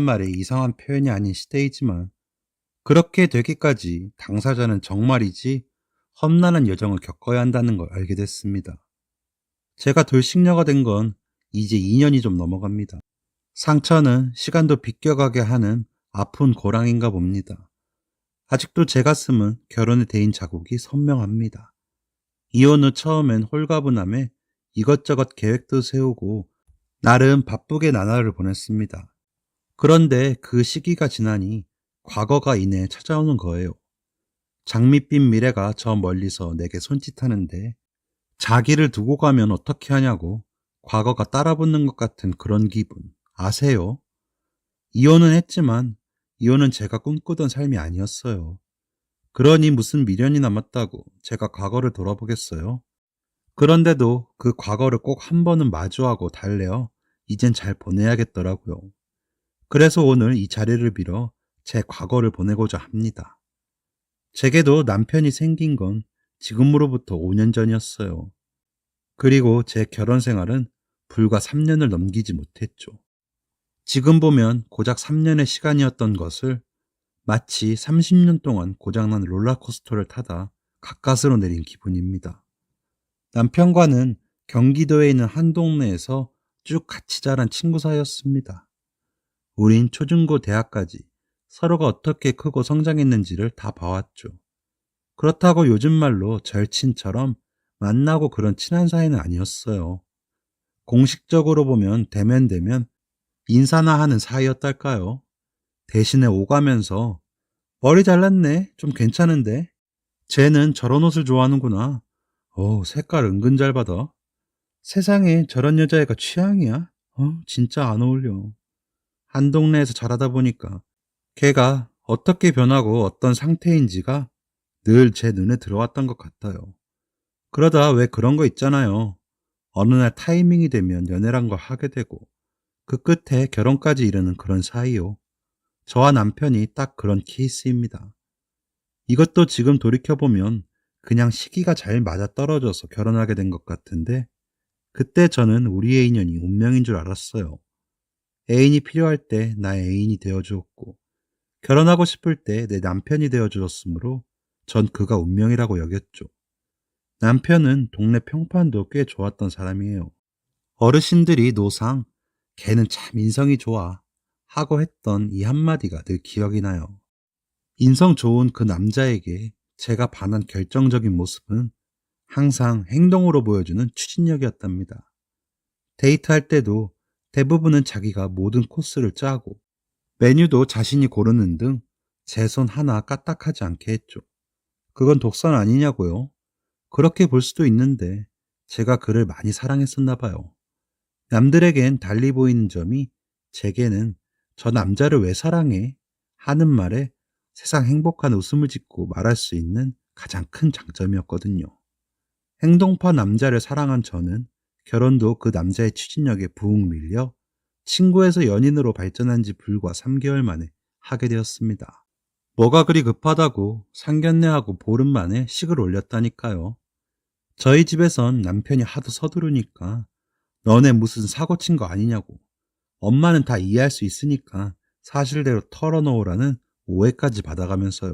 말이 이상한 표현이 아닌 시대이지만 그렇게 되기까지 당사자는 정말이지 험난한 여정을 겪어야 한다는 걸 알게 됐습니다. 제가 돌싱녀가 된 건 이제 2년이 좀 넘어갑니다. 상처는 시간도 비껴가게 하는 아픈 고랑인가 봅니다. 아직도 제 가슴은 결혼에 대인 자국이 선명합니다. 이혼 후 처음엔 홀가분함에 이것저것 계획도 세우고 나름 바쁘게 나날을 보냈습니다. 그런데 그 시기가 지나니 과거가 이내 찾아오는 거예요. 장밋빛 미래가 저 멀리서 내게 손짓하는데 자기를 두고 가면 어떻게 하냐고 과거가 따라붙는 것 같은 그런 기분 아세요? 이혼은 했지만 이혼은 제가 꿈꾸던 삶이 아니었어요. 그러니 무슨 미련이 남았다고 제가 과거를 돌아보겠어요? 그런데도 그 과거를 꼭 한 번은 마주하고 달래어 이젠 잘 보내야겠더라고요. 그래서 오늘 이 자리를 빌어 제 과거를 보내고자 합니다. 제게도 남편이 생긴 건 지금으로부터 5년 전이었어요. 그리고 제 결혼 생활은 불과 3년을 넘기지 못했죠. 지금 보면 고작 3년의 시간이었던 것을 마치 30년 동안 고장난 롤러코스터를 타다 가까스로 내린 기분입니다. 남편과는 경기도에 있는 한 동네에서 쭉 같이 자란 친구 사이였습니다. 우린 초중고 대학까지 서로가 어떻게 크고 성장했는지를 다 봐왔죠. 그렇다고 요즘 말로 절친처럼 만나고 그런 친한 사이는 아니었어요. 공식적으로 보면 대면 인사나 하는 사이였달까요? 대신에 오가면서 머리 잘랐네. 좀 괜찮은데. 쟤는 저런 옷을 좋아하는구나. 색깔 은근 잘 받아. 세상에 저런 여자애가 취향이야? 진짜 안 어울려. 한 동네에서 자라다 보니까 걔가 어떻게 변하고 어떤 상태인지가 늘 제 눈에 들어왔던 것 같아요. 그러다 왜 그런 거 있잖아요. 어느 날 타이밍이 되면 연애란 걸 하게 되고 그 끝에 결혼까지 이르는 그런 사이요. 저와 남편이 딱 그런 케이스입니다. 이것도 지금 돌이켜보면 그냥 시기가 잘 맞아떨어져서 결혼하게 된 것 같은데 그때 저는 우리의 인연이 운명인 줄 알았어요. 애인이 필요할 때 나의 애인이 되어주었고 결혼하고 싶을 때 내 남편이 되어주었으므로 전 그가 운명이라고 여겼죠. 남편은 동네 평판도 꽤 좋았던 사람이에요. 어르신들이 노상 걔는 참 인성이 좋아 하고 했던 이 한마디가 늘 기억이 나요. 인성 좋은 그 남자에게 제가 반한 결정적인 모습은 항상 행동으로 보여주는 추진력이었답니다. 데이트할 때도 대부분은 자기가 모든 코스를 짜고 메뉴도 자신이 고르는 등 제 손 하나 까딱하지 않게 했죠. 그건 독선 아니냐고요? 그렇게 볼 수도 있는데 제가 그를 많이 사랑했었나 봐요. 남들에겐 달리 보이는 점이 제게는 저 남자를 왜 사랑해? 하는 말에 세상 행복한 웃음을 짓고 말할 수 있는 가장 큰 장점이었거든요. 행동파 남자를 사랑한 저는 결혼도 그 남자의 추진력에 부욱 밀려 친구에서 연인으로 발전한 지 불과 3개월 만에 하게 되었습니다. 뭐가 그리 급하다고 상견례하고 보름 만에 식을 올렸다니까요. 저희 집에선 남편이 하도 서두르니까 너네 무슨 사고 친 거 아니냐고 엄마는 다 이해할 수 있으니까 사실대로 털어놓으라는 오해까지 받아가면서요.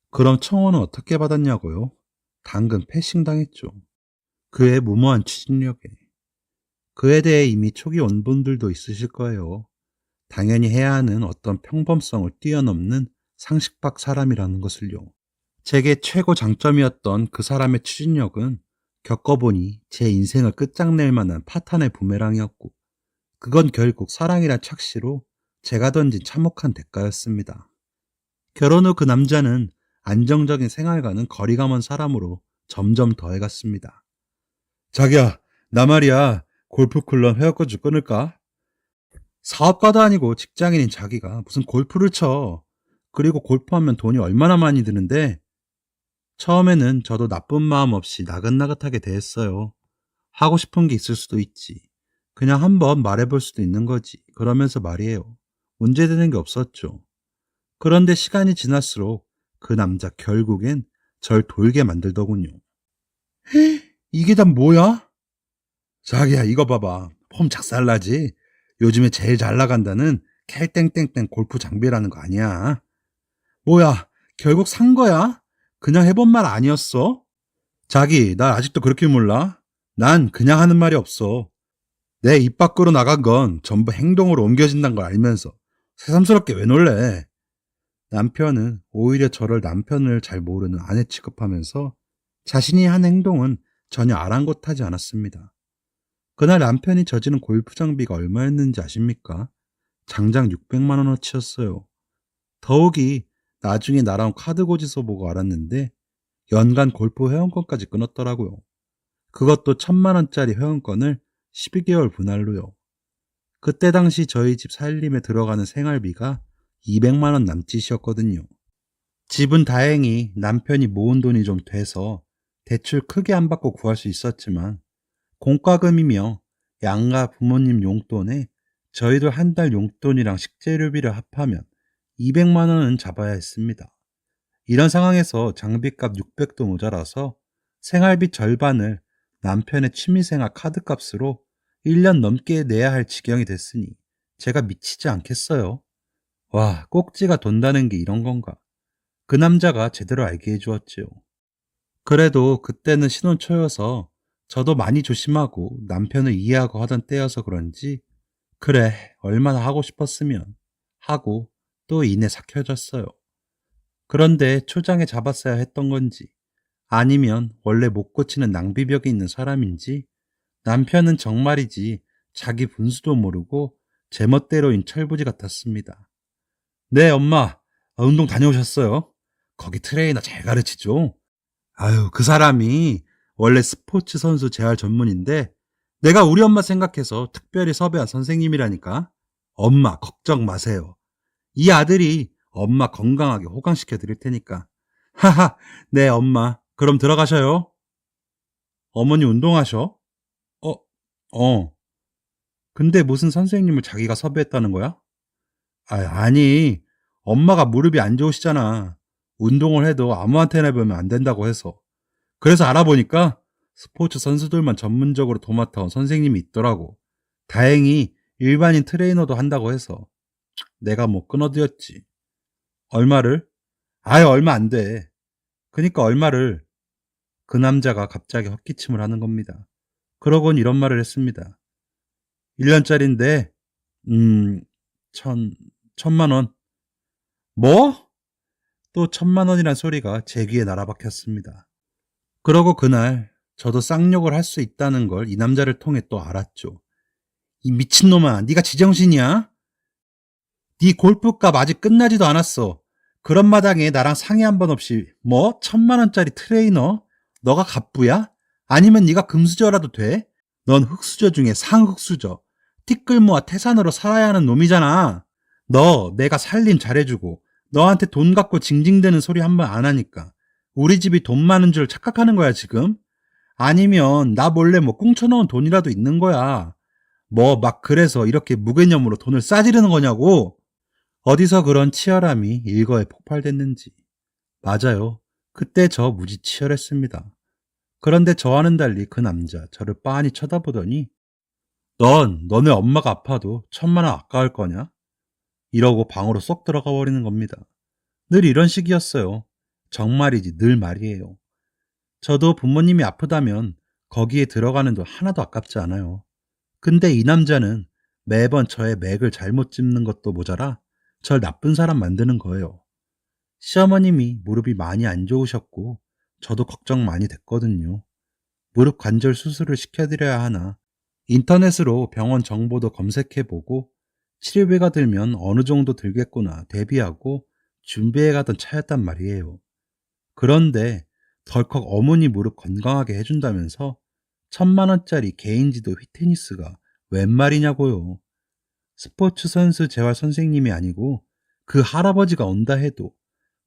그럼 청혼은 어떻게 받았냐고요? 당근 패싱 당했죠. 그의 무모한 추진력에. 그에 대해 이미 초기 원본들도 있으실 거예요. 당연히 해야 하는 어떤 평범성을 뛰어넘는 상식 밖 사람이라는 것을요. 제게 최고 장점이었던 그 사람의 추진력은 겪어보니 제 인생을 끝장낼 만한 파탄의 부메랑이었고 그건 결국 사랑이란 착시로 제가 던진 참혹한 대가였습니다. 결혼 후 그 남자는 안정적인 생활과는 거리가 먼 사람으로 점점 더해갔습니다. 자기야, 나 말이야. 골프클럽 회원권 끊을까? 사업가도 아니고 직장인인 자기가 무슨 골프를 쳐. 그리고 골프하면 돈이 얼마나 많이 드는데 처음에는 저도 나쁜 마음 없이 나긋나긋하게 대했어요. 하고 싶은 게 있을 수도 있지. 그냥 한번 말해볼 수도 있는 거지. 그러면서 말이에요. 문제되는 게 없었죠. 그런데 시간이 지날수록 그 남자 결국엔 절 돌게 만들더군요. 이게 다 뭐야? 자기야, 이거 봐봐. 폼 작살나지? 요즘에 제일 잘 나간다는 캘땡땡땡 골프 장비라는 거 아니야. 뭐야, 결국 산 거야? 그냥 해본 말 아니었어? 자기, 날 아직도 그렇게 몰라? 난 그냥 하는 말이 없어. 내 입 밖으로 나간 건 전부 행동으로 옮겨진다는 걸 알면서 새삼스럽게 왜 놀래? 남편은 오히려 저를 남편을 잘 모르는 아내 취급하면서 자신이 한 행동은 전혀 아랑곳하지 않았습니다. 그날 남편이 저지른 골프 장비가 얼마였는지 아십니까? 장장 600만 원어치였어요. 더욱이 나중에 나랑 카드 고지서 보고 알았는데 연간 골프 회원권까지 끊었더라고요. 그것도 1000만 원짜리 회원권을 12개월 분할로요. 그때 당시 저희 집 살림에 들어가는 생활비가 200만 원 남짓이었거든요. 집은 다행히 남편이 모은 돈이 좀 돼서 대출 크게 안 받고 구할 수 있었지만 공과금이며 양가 부모님 용돈에 저희들 한 달 용돈이랑 식재료비를 합하면 200만 원은 잡아야 했습니다. 이런 상황에서 장비값 600도 모자라서 생활비 절반을 남편의 취미생활 카드값으로 1년 넘게 내야 할 지경이 됐으니 제가 미치지 않겠어요. 와, 꼭지가 돈다는 게 이런 건가? 그 남자가 제대로 알게 해주었지요. 그래도 그때는 신혼 초여서 저도 많이 조심하고 남편을 이해하고 하던 때여서 그런지 그래, 얼마나 하고 싶었으면 하고 또 이내 삭혀졌어요. 그런데 초장에 잡았어야 했던 건지 아니면 원래 못 고치는 낭비벽이 있는 사람인지 남편은 정말이지 자기 분수도 모르고 제멋대로인 철부지 같았습니다. 네, 엄마. 운동 다녀오셨어요? 거기 트레이너 잘 가르치죠? 아유, 그 사람이 원래 스포츠 선수 재활 전문인데 내가 우리 엄마 생각해서 특별히 섭외한 선생님이라니까. 엄마 걱정 마세요. 이 아들이 엄마 건강하게 호강시켜 드릴 테니까. 하하, 네, 엄마. 그럼 들어가셔요. 어머니 운동하셔? 어, 어. 근데 무슨 선생님을 자기가 섭외했다는 거야? 아니. 엄마가 무릎이 안 좋으시잖아. 운동을 해도 아무한테나 배우면 안 된다고 해서. 그래서 알아보니까 스포츠 선수들만 전문적으로 도맡아온 선생님이 있더라고. 다행히 일반인 트레이너도 한다고 해서 내가 뭐 끊어드렸지. 얼마를? 아유, 얼마 안 돼. 그니까 얼마를? 그 남자가 갑자기 헛기침을 하는 겁니다. 그러곤 이런 말을 했습니다. 1년짜리인데, 음, 천만 원. 뭐? 또 천만 원이란 소리가 제 귀에 날아박혔습니다. 그러고 그날 저도 쌍욕을 할 수 있다는 걸 이 남자를 통해 또 알았죠. 이 미친놈아, 네가 지정신이야? 네 골프값 아직 끝나지도 않았어. 그런 마당에 나랑 상의 한 번 없이 뭐? 1000만 원짜리 트레이너? 너가 갑부야? 아니면 네가 금수저라도 돼? 넌 흑수저 중에 상흑수저. 티끌모아 태산으로 살아야 하는 놈이잖아. 너 내가 살림 잘해주고 너한테 돈 갖고 징징대는 소리 한 번 안 하니까 우리 집이 돈 많은 줄 착각하는 거야 지금? 아니면 나 몰래 뭐 꽁쳐놓은 돈이라도 있는 거야. 뭐 막 그래서 이렇게 무개념으로 돈을 싸지르는 거냐고. 어디서 그런 치열함이 일거에 폭발됐는지. 맞아요. 그때 저 무지 치열했습니다. 그런데 저와는 달리 그 남자 저를 빤히 쳐다보더니 넌 너네 엄마가 아파도 1000만 원 아까울 거냐? 이러고 방으로 쏙 들어가 버리는 겁니다. 늘 이런 식이었어요. 정말이지 늘 말이에요. 저도 부모님이 아프다면 거기에 들어가는 돈 하나도 아깝지 않아요. 근데 이 남자는 매번 저의 맥을 잘못 짚는 것도 모자라 절 나쁜 사람 만드는 거예요. 시어머님이 무릎이 많이 안 좋으셨고 저도 걱정 많이 됐거든요. 무릎 관절 수술을 시켜드려야 하나 인터넷으로 병원 정보도 검색해보고 치료비가 들면 어느 정도 들겠구나 대비하고 준비해가던 차였단 말이에요. 그런데 덜컥 어머니 무릎 건강하게 해준다면서 1000만 원짜리 개인지도 휘테니스가 웬 말이냐고요. 스포츠 선수 재활 선생님이 아니고 그 할아버지가 온다 해도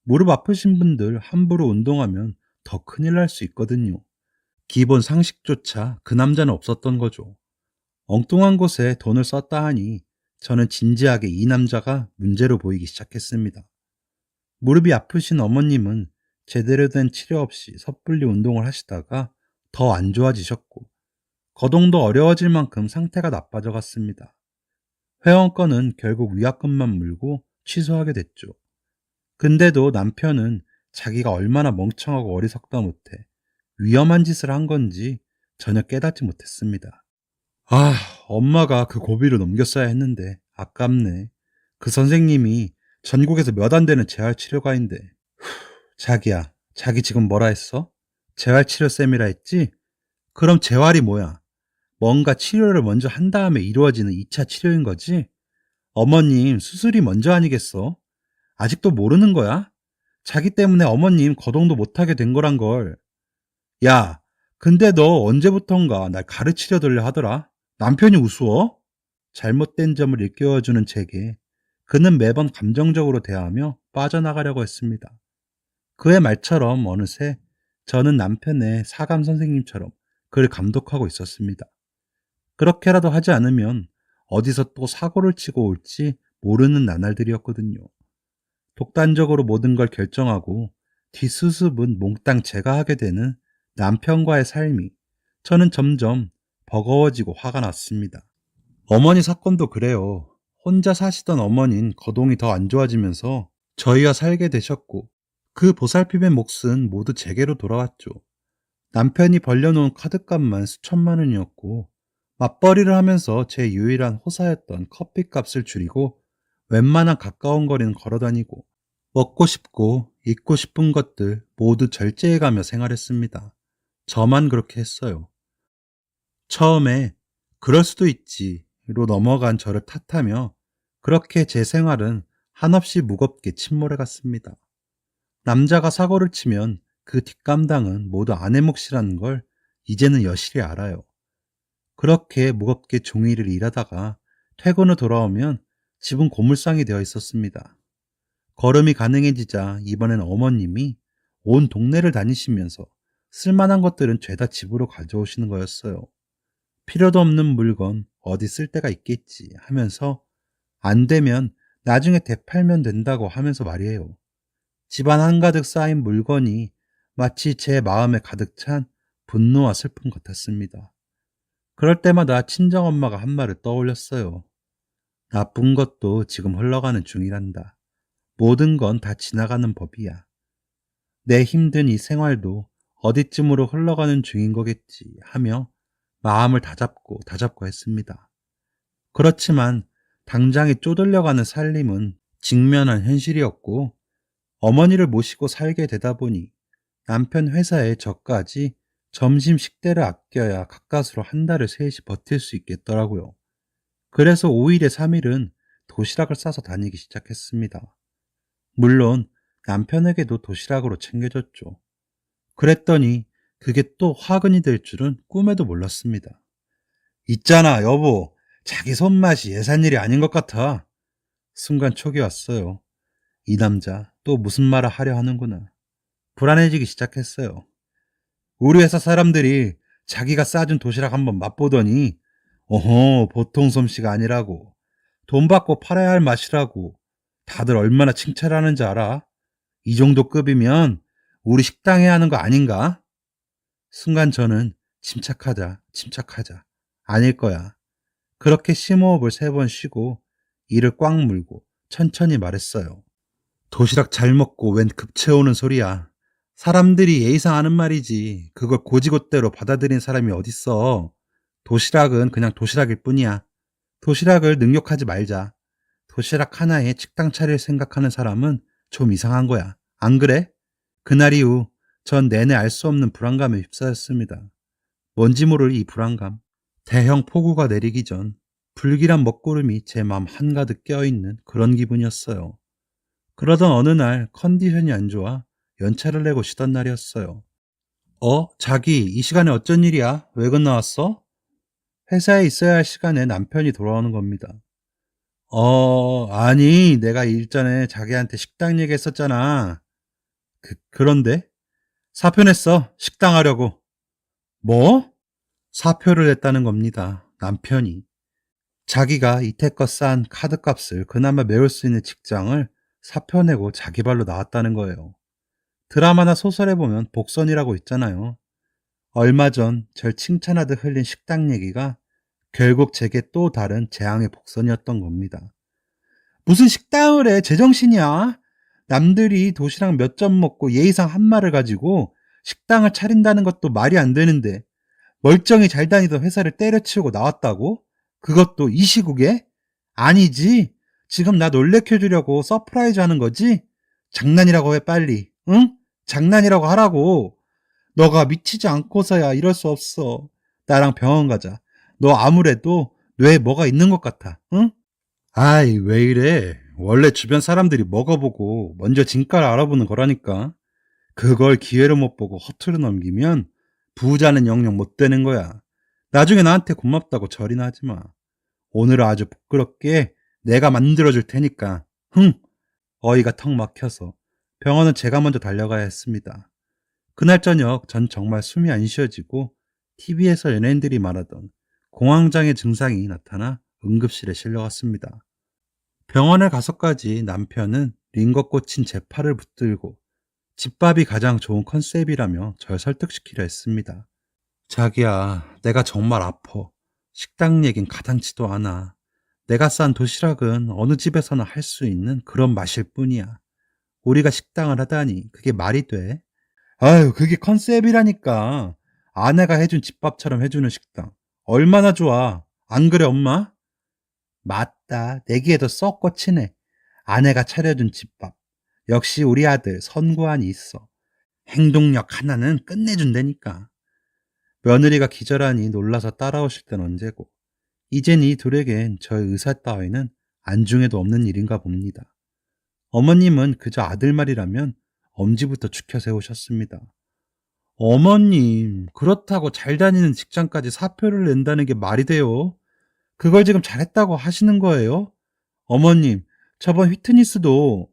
무릎 아프신 분들 함부로 운동하면 더 큰일 날 수 있거든요. 기본 상식조차 그 남자는 없었던 거죠. 엉뚱한 곳에 돈을 썼다 하니 저는 진지하게 이 남자가 문제로 보이기 시작했습니다. 무릎이 아프신 어머님은 제대로 된 치료 없이 섣불리 운동을 하시다가 더 안 좋아지셨고 거동도 어려워질 만큼 상태가 나빠져 갔습니다. 회원권은 결국 위약금만 물고 취소하게 됐죠. 근데도 남편은 자기가 얼마나 멍청하고 어리석다 못해 위험한 짓을 한 건지 전혀 깨닫지 못했습니다. 아, 엄마가 그 고비를 넘겼어야 했는데 아깝네. 그 선생님이 전국에서 몇 안 되는 재활치료가인데. 자기야, 자기 지금 뭐라 했어? 재활치료쌤이라 했지? 그럼 재활이 뭐야? 뭔가 치료를 먼저 한 다음에 이루어지는 2차 치료인 거지? 어머님 수술이 먼저 아니겠어? 아직도 모르는 거야? 자기 때문에 어머님 거동도 못하게 된 거란 걸. 야, 근데 너 언제부턴가 날 가르치려 들려 하더라? 남편이 우스워? 잘못된 점을 일깨워주는 제게 그는 매번 감정적으로 대하며 빠져나가려고 했습니다. 그의 말처럼 어느새 저는 남편의 사감 선생님처럼 그를 감독하고 있었습니다. 그렇게라도 하지 않으면 어디서 또 사고를 치고 올지 모르는 나날들이었거든요. 독단적으로 모든 걸 결정하고 뒷수습은 몽땅 제가 하게 되는 남편과의 삶이 저는 점점 버거워지고 화가 났습니다. 어머니 사건도 그래요. 혼자 사시던 어머닌 거동이 더 안 좋아지면서 저희와 살게 되셨고 그 보살핌의 몫은 모두 제게로 돌아왔죠. 남편이 벌려놓은 카드값만 수천만 원이었고 맞벌이를 하면서 제 유일한 호사였던 커피값을 줄이고 웬만한 가까운 거리는 걸어다니고 먹고 싶고 입고 싶은 것들 모두 절제해가며 생활했습니다. 저만 그렇게 했어요. 처음에 그럴 수도 있지로 넘어간 저를 탓하며 그렇게 제 생활은 한없이 무겁게 침몰해 갔습니다. 남자가 사고를 치면 그 뒷감당은 모두 아내 몫이라는 걸 이제는 여실히 알아요. 그렇게 무겁게 종일을 일하다가 퇴근 후 돌아오면 집은 고물상이 되어 있었습니다. 걸음이 가능해지자 이번엔 어머님이 온 동네를 다니시면서 쓸만한 것들은 죄다 집으로 가져오시는 거였어요. 필요도 없는 물건 어디 쓸 데가 있겠지 하면서 안 되면 나중에 되팔면 된다고 하면서 말이에요. 집안 한가득 쌓인 물건이 마치 제 마음에 가득 찬 분노와 슬픔 같았습니다. 그럴 때마다 친정엄마가 한 말을 떠올렸어요. 나쁜 것도 지금 흘러가는 중이란다. 모든 건 다 지나가는 법이야. 내 힘든 이 생활도 어디쯤으로 흘러가는 중인 거겠지 하며 마음을 다잡고 했습니다. 그렇지만 당장에 쪼들려가는 살림은 직면한 현실이었고 어머니를 모시고 살게 되다 보니 남편 회사에 저까지 점심 식대를 아껴야 가까스로 한 달을 셋이 버틸 수 있겠더라고요. 그래서 5일에 3일은 도시락을 싸서 다니기 시작했습니다. 물론 남편에게도 도시락으로 챙겨줬죠. 그랬더니 그게 또 화근이 될 줄은 꿈에도 몰랐습니다. 있잖아, 여보. 자기 손맛이 예산일이 아닌 것 같아. 순간 촉이 왔어요. 이 남자 또 무슨 말을 하려 하는구나. 불안해지기 시작했어요. 우리 회사 사람들이 자기가 싸준 도시락 한번 맛보더니 어허 보통 솜씨가 아니라고 돈 받고 팔아야 할 맛이라고 다들 얼마나 칭찬하는지 알아? 이 정도 급이면 우리 식당에 하는 거 아닌가? 순간 저는 침착하자. 아닐 거야. 그렇게 심호흡을 3번 쉬고 이를 꽉 물고 천천히 말했어요. 도시락 잘 먹고 웬 급채우는 소리야. 사람들이 예의상 하는 말이지. 그걸 고지고대로 받아들인 사람이 어딨어. 도시락은 그냥 도시락일 뿐이야. 도시락을 능욕하지 말자. 도시락 하나에 식당 차릴 생각하는 사람은 좀 이상한 거야. 안 그래? 그날 이후 전 내내 알 수 없는 불안감에 휩싸였습니다. 뭔지 모를 이 불안감. 대형 폭우가 내리기 전 불길한 먹구름이 제 맘 한가득 껴있는 그런 기분이었어요. 그러던 어느 날 컨디션이 안 좋아 연차를 내고 쉬던 날이었어요. 자기 이 시간에 어쩐 일이야? 왜 건너왔어? 회사에 있어야 할 시간에 남편이 돌아오는 겁니다. 아니 내가 일전에 자기한테 식당 얘기했었잖아. 그런데? 사표 냈어. 식당 하려고. 뭐? 사표를 냈다는 겁니다. 남편이. 자기가 이태껏 쌓은 카드값을 그나마 메울 수 있는 직장을 사표 내고 자기 발로 나왔다는 거예요. 드라마나 소설에 보면 복선이라고 있잖아요. 얼마 전 절 칭찬하듯 흘린 식당 얘기가 결국 제게 또 다른 재앙의 복선이었던 겁니다. 무슨 식당을 해? 제정신이야? 남들이 도시락 몇 점 먹고 예의상 한 말을 가지고 식당을 차린다는 것도 말이 안 되는데 멀쩡히 잘 다니던 회사를 때려치우고 나왔다고? 그것도 이 시국에? 아니지. 지금 나 놀래켜주려고 서프라이즈 하는 거지? 장난이라고 해, 빨리. 응? 장난이라고 하라고. 너가 미치지 않고서야 이럴 수 없어. 나랑 병원 가자. 너 아무래도 뇌에 뭐가 있는 것 같아. 응? 아이, 왜 이래? 원래 주변 사람들이 먹어보고 먼저 진가를 알아보는 거라니까. 그걸 기회를 못 보고 허투루 넘기면 부자는 영영 못 되는 거야. 나중에 나한테 고맙다고 절이나 하지 마. 오늘은 아주 부끄럽게 내가 만들어줄 테니까. 흥! 어이가 턱 막혀서 병원은 제가 먼저 달려가야 했습니다. 그날 저녁 전 정말 숨이 안 쉬어지고 TV에서 연예인들이 말하던 공황장애 증상이 나타나 응급실에 실려갔습니다. 병원에 가서까지 남편은 링거 꽂힌 제 팔을 붙들고 집밥이 가장 좋은 컨셉이라며 절 설득시키려 했습니다. 자기야, 내가 정말 아파. 식당 얘긴 가당치도 않아. 내가 싼 도시락은 어느 집에서나 할 수 있는 그런 맛일 뿐이야. 우리가 식당을 하다니 그게 말이 돼? 아유, 그게 컨셉이라니까. 아내가 해준 집밥처럼 해주는 식당. 얼마나 좋아. 안 그래, 엄마? 맞다. 내기에도 썩 꽂히네. 아내가 차려준 집밥. 역시 우리 아들 선구안이 있어. 행동력 하나는 끝내준다니까. 며느리가 기절하니 놀라서 따라오실 땐 언제고. 이젠 이 둘에겐 저의 의사 따위는 안중에도 없는 일인가 봅니다. 어머님은 그저 아들 말이라면 엄지부터 축혀 세우셨습니다. 어머님, 그렇다고 잘 다니는 직장까지 사표를 낸다는 게 말이 돼요? 그걸 지금 잘했다고 하시는 거예요? 어머님, 저번 휘트니스도,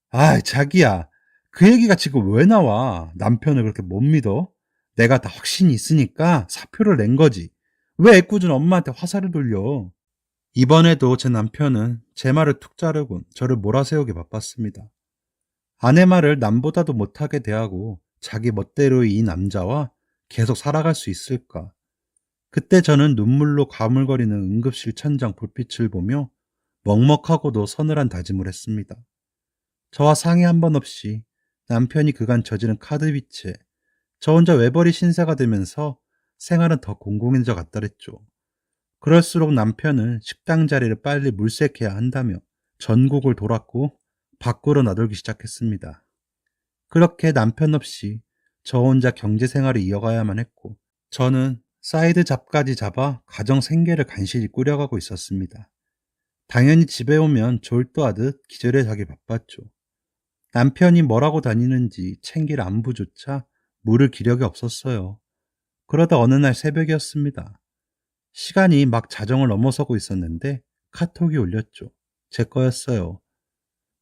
아, 자기야, 그 얘기가 지금 왜 나와? 남편을 그렇게 못 믿어? 내가 다 확신이 있으니까 사표를 낸 거지. 왜 애꿎은 엄마한테 화살을 돌려? 이번에도 제 남편은 제 말을 툭 자르곤 저를 몰아세우기 바빴습니다. 아내 말을 남보다도 못하게 대하고 자기 멋대로의 이 남자와 계속 살아갈 수 있을까? 그때 저는 눈물로 가물거리는 응급실 천장 불빛을 보며 먹먹하고도 서늘한 다짐을 했습니다. 저와 상의 한 번 없이 남편이 그간 저지른 카드 빚에 저 혼자 외벌이 신세가 되면서 생활은 더 공공해져 갔더랬죠. 그럴수록 남편은 식당 자리를 빨리 물색해야 한다며 전국을 돌았고 밖으로 나돌기 시작했습니다. 그렇게 남편 없이 저 혼자 경제 생활을 이어가야만 했고 저는 사이드 잡까지 잡아 가정 생계를 간신히 꾸려가고 있었습니다. 당연히 집에 오면 졸도하듯 기절해 자기 바빴죠. 남편이 뭐라고 다니는지 챙길 안부조차 물을 기력이 없었어요. 그러다 어느 날 새벽이었습니다. 시간이 막 자정을 넘어서고 있었는데 카톡이 울렸죠. 제 거였어요.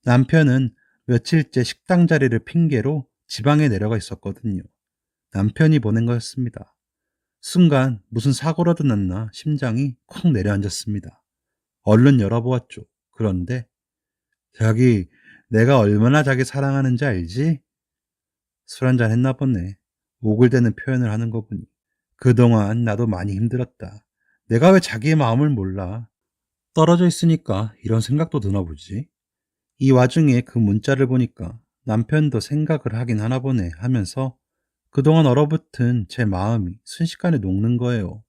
남편은 며칠째 식당 자리를 핑계로 지방에 내려가 있었거든요. 남편이 보낸 거였습니다. 순간 무슨 사고라도 났나 심장이 콱 내려앉았습니다. 얼른 열어보았죠. 그런데 자기, 내가 얼마나 자기 사랑하는지 알지? 술 한잔 했나 보네. 오글대는 표현을 하는 거 보니. 그동안 나도 많이 힘들었다. 내가 왜 자기의 마음을 몰라? 떨어져 있으니까 이런 생각도 드나 보지. 이 와중에 그 문자를 보니까 남편도 생각을 하긴 하나 보네 하면서 그동안 얼어붙은 제 마음이 순식간에 녹는 거예요.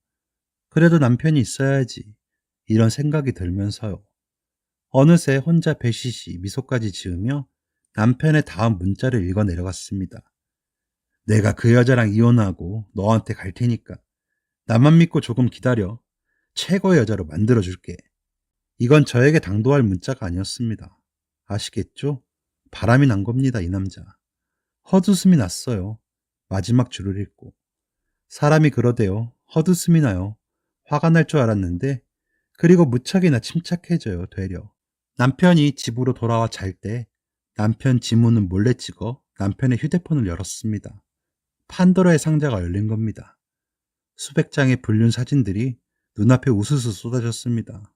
그래도 남편이 있어야지. 이런 생각이 들면서요. 어느새 혼자 배시시 미소까지 지으며 남편의 다음 문자를 읽어 내려갔습니다. 내가 그 여자랑 이혼하고 너한테 갈 테니까 나만 믿고 조금 기다려. 최고의 여자로 만들어줄게. 이건 저에게 당도할 문자가 아니었습니다. 아시겠죠? 바람이 난 겁니다, 이 남자. 헛웃음이 났어요. 마지막 줄을 읽고. 사람이 그러대요. 헛웃음이 나요. 화가 날 줄 알았는데, 그리고 무척이나 침착해져요, 되려. 남편이 집으로 돌아와 잘 때, 남편 지문은 몰래 찍어 남편의 휴대폰을 열었습니다. 판도라의 상자가 열린 겁니다. 수백 장의 불륜 사진들이 눈앞에 우수수 쏟아졌습니다.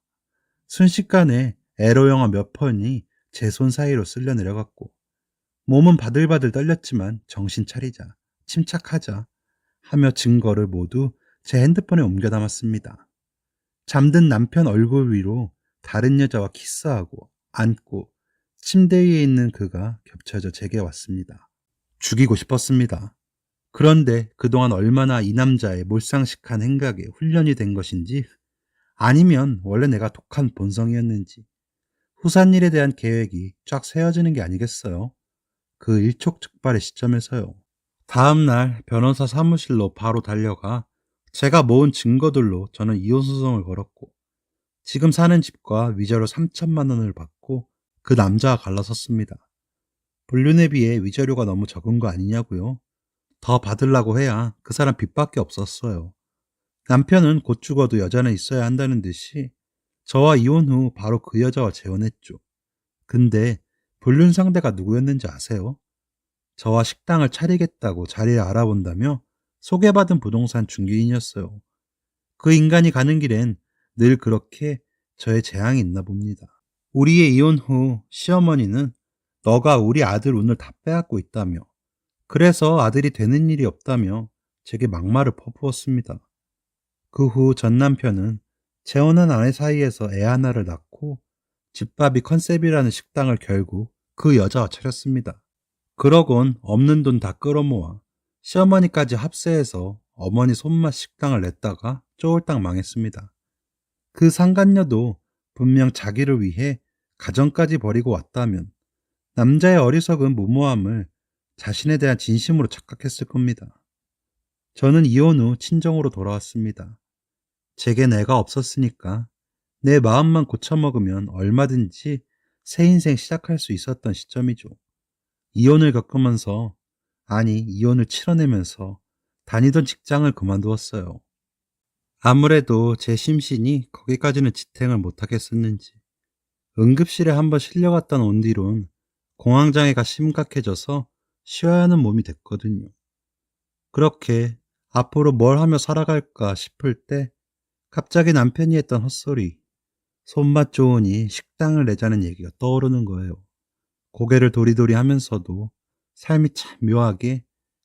순식간에 에로 영화 몇 편이 제 손 사이로 쓸려 내려갔고 몸은 바들바들 떨렸지만 정신 차리자, 침착하자 하며 증거를 모두 제 핸드폰에 옮겨 담았습니다. 잠든 남편 얼굴 위로 다른 여자와 키스하고 안고 침대 위에 있는 그가 겹쳐져 제게 왔습니다. 죽이고 싶었습니다. 그런데 그동안 얼마나 이 남자의 몰상식한 행각에 훈련이 된 것인지, 아니면 원래 내가 독한 본성이었는지 후산 일에 대한 계획이 쫙 세워지는 게 아니겠어요? 그 일촉즉발의 시점에서요. 다음 날 변호사 사무실로 바로 달려가 제가 모은 증거들로 저는 이혼 소송을 걸었고, 지금 사는 집과 위자료 3천만 원을 받고 그 남자와 갈라섰습니다. 불륜에 비해 위자료가 너무 적은 거 아니냐고요? 더 받으려고 해야 그 사람 빚밖에 없었어요. 남편은 곧 죽어도 여자는 있어야 한다는 듯이 저와 이혼 후 바로 그 여자와 재혼했죠. 근데 불륜 상대가 누구였는지 아세요? 저와 식당을 차리겠다고 자리를 알아본다며 소개받은 부동산 중개인이었어요. 그 인간이 가는 길엔 늘 그렇게 저의 재앙이 있나 봅니다. 우리의 이혼 후 시어머니는 너가 우리 아들 운을 다 빼앗고 있다며, 그래서 아들이 되는 일이 없다며 제게 막말을 퍼부었습니다. 그 후 전 남편은 재혼한 아내 사이에서 애 하나를 낳고 집밥이 컨셉이라는 식당을 결국 그 여자와 차렸습니다. 그러곤 없는 돈 다 끌어모아 시어머니까지 합세해서 어머니 손맛 식당을 냈다가 쫄딱 망했습니다. 그 상간녀도 분명 자기를 위해 가정까지 버리고 왔다면 남자의 어리석은 무모함을 자신에 대한 진심으로 착각했을 겁니다. 저는 이혼 후 친정으로 돌아왔습니다. 제게 내가 없었으니까 내 마음만 고쳐먹으면 얼마든지 새 인생 시작할 수 있었던 시점이죠. 이혼을 겪으면서, 아니 이혼을 치러내면서 다니던 직장을 그만두었어요. 아무래도 제 심신이 거기까지는 지탱을 못하겠었는지 응급실에 한번 실려갔다 온 뒤론 공황장애가 심각해져서 쉬어야 하는 몸이 됐거든요. 그렇게 앞으로 뭘 하며 살아갈까 싶을 때 갑자기 남편이 했던 헛소리, 손맛 좋으니 식당을 내자는 얘기가 떠오르는 거예요. 고개를 도리도리 하면서도 삶이 참 묘하게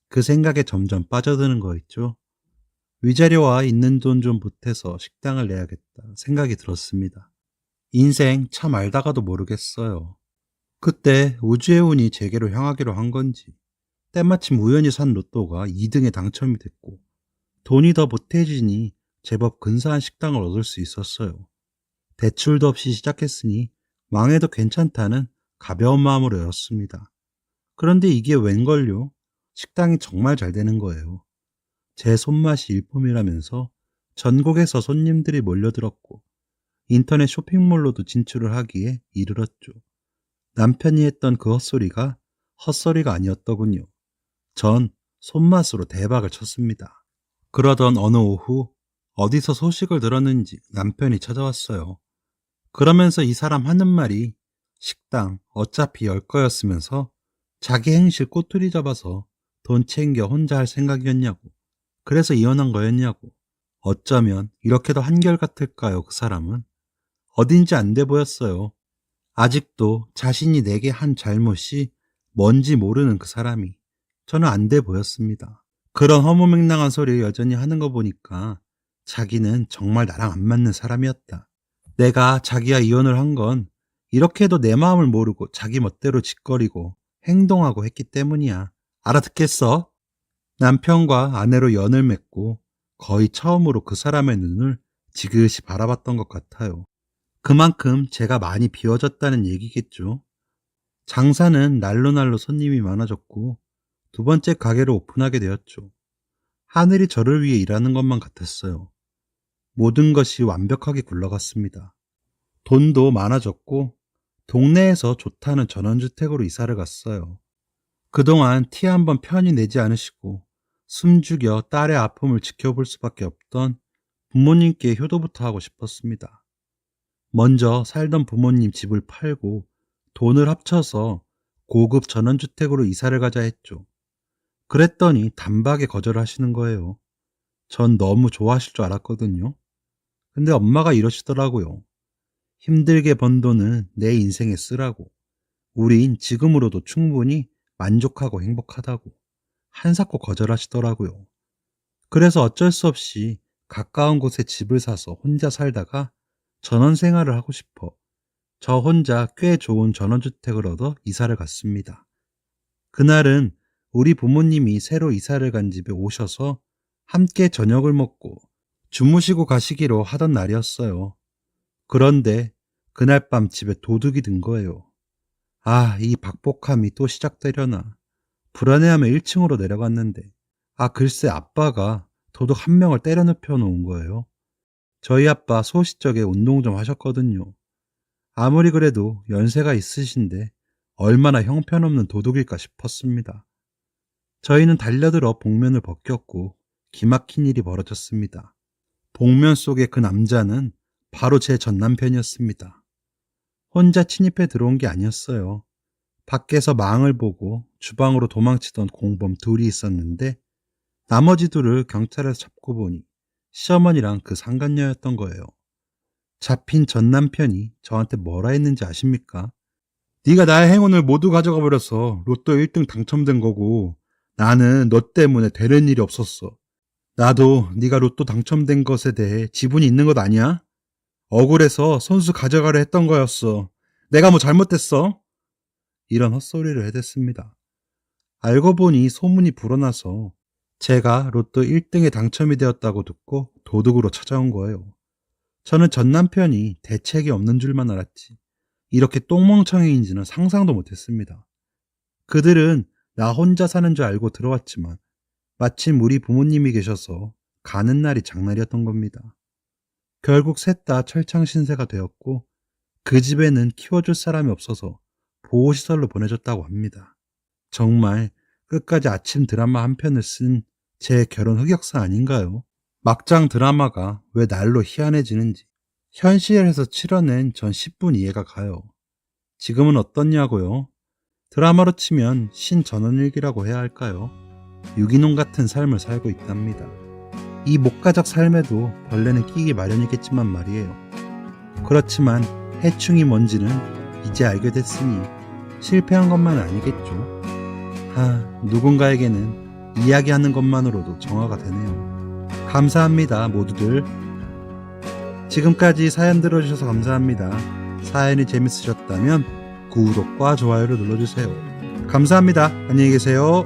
그 생각에 점점 빠져드는 거 있죠. 위자료와 있는 돈 좀 보태서 식당을 내야겠다 생각이 들었습니다. 인생 참 알다가도 모르겠어요. 그때 우주의 운이 제게로 향하기로 한 건지 때마침 우연히 산 로또가 2등에 당첨이 됐고 돈이 더 보태지니 제법 근사한 식당을 얻을 수 있었어요. 대출도 없이 시작했으니 망해도 괜찮다는 가벼운 마음으로 열었습니다. 그런데 이게 웬걸요? 식당이 정말 잘 되는 거예요. 제 손맛이 일품이라면서 전국에서 손님들이 몰려들었고 인터넷 쇼핑몰로도 진출을 하기에 이르렀죠. 남편이 했던 그 헛소리가 헛소리가 아니었더군요. 전 손맛으로 대박을 쳤습니다. 그러던 어느 오후 어디서 소식을 들었는지 남편이 찾아왔어요. 그러면서 이 사람 하는 말이 식당 어차피 열 거였으면서 자기 행실 꼬투리 잡아서 돈 챙겨 혼자 할 생각이었냐고, 그래서 이혼한 거였냐고. 어쩌면 이렇게도 한결같을까요? 그 사람은 어딘지 안 돼 보였어요. 아직도 자신이 내게 한 잘못이 뭔지 모르는 그 사람이 저는 안 돼 보였습니다. 그런 허무맹랑한 소리를 여전히 하는 거 보니까 자기는 정말 나랑 안 맞는 사람이었다. 내가 자기와 이혼을 한 건 이렇게도 내 마음을 모르고 자기 멋대로 짓거리고 행동하고 했기 때문이야. 알아듣겠어? 남편과 아내로 연을 맺고 거의 처음으로 그 사람의 눈을 지그시 바라봤던 것 같아요. 그만큼 제가 많이 비워졌다는 얘기겠죠. 장사는 날로 손님이 많아졌고 두 번째 가게를 오픈하게 되었죠. 하늘이 저를 위해 일하는 것만 같았어요. 모든 것이 완벽하게 굴러갔습니다. 돈도 많아졌고 동네에서 좋다는 전원주택으로 이사를 갔어요. 그동안 티 한 번 편히 내지 않으시고 숨죽여 딸의 아픔을 지켜볼 수밖에 없던 부모님께 효도부터 하고 싶었습니다. 먼저 살던 부모님 집을 팔고 돈을 합쳐서 고급 전원주택으로 이사를 가자 했죠. 그랬더니 단박에 거절하시는 거예요. 전 너무 좋아하실 줄 알았거든요. 근데 엄마가 이러시더라고요. 힘들게 번 돈은 내 인생에 쓰라고. 우린 지금으로도 충분히 만족하고 행복하다고. 한사코 거절하시더라고요. 그래서 어쩔 수 없이 가까운 곳에 집을 사서 혼자 살다가 전원 생활을 하고 싶어 저 혼자 꽤 좋은 전원주택을 얻어 이사를 갔습니다. 그날은 우리 부모님이 새로 이사를 간 집에 오셔서 함께 저녁을 먹고 주무시고 가시기로 하던 날이었어요. 그런데 그날 밤 집에 도둑이 든 거예요. 아, 이 박복함이 또 시작되려나. 불안해하며 1층으로 내려갔는데, 글쎄 아빠가 도둑 한 명을 때려 눕혀 놓은 거예요. 저희 아빠 소시적에 운동 좀 하셨거든요. 아무리 그래도 연세가 있으신데 얼마나 형편없는 도둑일까 싶었습니다. 저희는 달려들어 복면을 벗겼고 기막힌 일이 벌어졌습니다. 복면 속의 그 남자는 바로 제 전남편이었습니다. 혼자 침입해 들어온 게 아니었어요. 밖에서 망을 보고 주방으로 도망치던 공범 둘이 있었는데 나머지 둘을 경찰에서 잡고 보니 시어머니랑 그 상간녀였던 거예요. 잡힌 전 남편이 저한테 뭐라 했는지 아십니까? 네가 나의 행운을 모두 가져가 버려서 로또 1등 당첨된 거고 나는 너 때문에 되는 일이 없었어. 나도 네가 로또 당첨된 것에 대해 지분이 있는 것 아니야? 억울해서 손수 가져가려 했던 거였어. 내가 뭐 잘못했어? 이런 헛소리를 해댔습니다. 알고 보니 소문이 불어나서 제가 로또 1등에 당첨이 되었다고 듣고 도둑으로 찾아온 거예요. 저는 전 남편이 대책이 없는 줄만 알았지 이렇게 똥멍청이인지는 상상도 못했습니다. 그들은 나 혼자 사는 줄 알고 들어왔지만 마침 우리 부모님이 계셔서 가는 날이 장날이었던 겁니다. 결국 셋 다 철창 신세가 되었고 그 집에는 키워줄 사람이 없어서 보호시설로 보내줬다고 합니다. 정말 끝까지 아침 드라마 한 편을 쓴 제 결혼 흑역사 아닌가요? 막장 드라마가 왜 날로 희한해지는지 현실에서 치러낸 전 10분 이해가 가요. 지금은 어떻냐고요? 드라마로 치면 신전원일기라고 해야 할까요? 유기농 같은 삶을 살고 있답니다. 이 목가적 삶에도 벌레는 끼기 마련이겠지만 말이에요. 그렇지만 해충이 뭔지는 이제 알게 됐으니 실패한 것만은 아니겠죠. 누군가에게는 이야기하는 것만으로도 정화가 되네요. 감사합니다, 모두들. 지금까지 사연 들어주셔서 감사합니다. 사연이 재밌으셨다면 구독과 좋아요를 눌러주세요. 감사합니다. 안녕히 계세요.